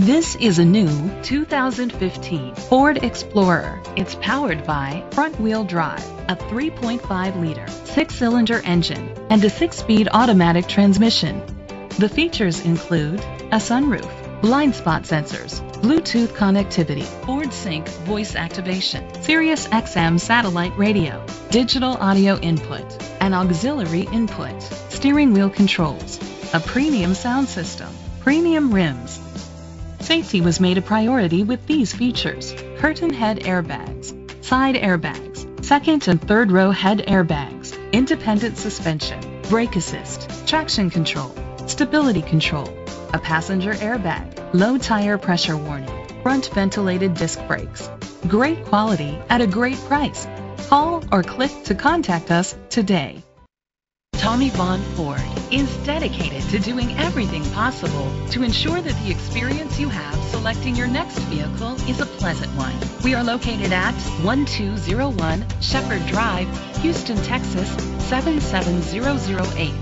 This is a new 2015 Ford Explorer. It's powered by front-wheel drive, a 3.5-liter six-cylinder engine, and a six-speed automatic transmission. The features include a sunroof, blind spot sensors, Bluetooth connectivity, Ford Sync voice activation, Sirius XM satellite radio, digital audio input, an auxiliary input, steering wheel controls, a premium sound system, premium rims. Safety was made a priority with these features: curtain head airbags, side airbags, second and third row head airbags, independent suspension, brake assist, traction control, stability control, a passenger airbag, low tire pressure warning, front ventilated disc brakes. Great quality at a great price. Call or click to contact us today. Tommy Vaughn Ford is dedicated to doing everything possible to ensure that the experience you have selecting your next vehicle is a pleasant one. We are located at 1201 Shepherd Drive, Houston, Texas 77008.